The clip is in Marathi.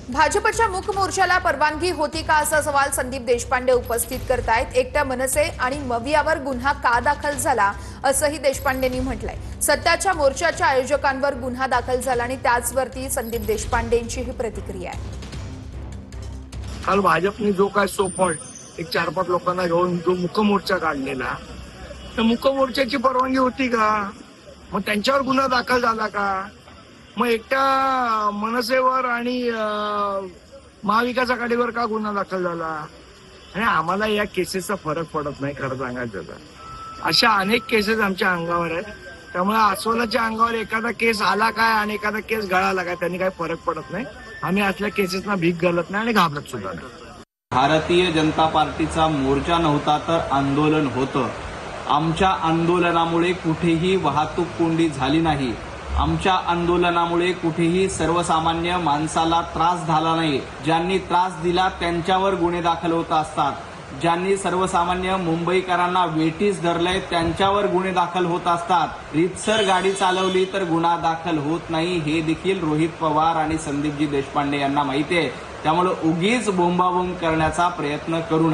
भाजपच्या मूक मोर्चाला परवानगी होती का असा सवाल संदीप देशपांडे उपस्थित करतायत। एकट्या मनसे आणि मवियावर गुन्हा का दाखल झाला असंही देशपांडेंनी म्हटलंय। सत्ताच्या मोर्चाच्या आयोजकांवर गुन्हा दाखल झाला आणि त्याचवरती संदीप देशपांडेंची ही प्रतिक्रिया आहे। काल भाजपने जो काय सोपट एक 4-5 लोकांना घेऊन जो मूक मोर्चा काढलेला, तर मूक मोर्चाची परवानगी होती का? मग त्यांच्यावर गुन्हा दाखल झाला का? मग एकट्या मनसेवर आणि महाविकास आघाडीवर का गुन्हा दाखल झाला? आणि आम्हाला या केसेसचा फरक पडत नाही खरं सांगायचं तर। अशा अनेक केसेस आमच्या अंगावर आहेत, त्यामुळे अस्वलाच्या अंगावर एखादा केस आला काय आणि एखादा केस गळाला काय त्यांनी काही फरक पडत नाही। आम्ही असल्या केसेसना भीक घालत नाही आणि घाबरत सुद्धा नाही। भारतीय जनता पार्टीचा मोर्चा नव्हता तर आंदोलन होतं। आमच्या आंदोलनामुळे कुठेही वाहतूक कोंडी झाली नाही। आमच्या आंदोलनामुळे कुठेही सर्वसामान्य माणसाला त्रास झाला नाही। ज्यांनी त्रास दिला त्यांच्यावर गुन्हे दाखल होत असतात। ज्यांनी सर्वसामान्य मुंबईकरांना वेठीस धरलंय त्यांच्यावर गुन्हे दाखल होत असतात। रीतसर गाडी चालवली तर गुन्हा दाखल होत नाही हे देखील रोहित पवार आणि संदीपजी देशपांडे यांना माहिती आहे। त्यामुळे उगीच बोंबाबोंब करण्याचा प्रयत्न करू नये।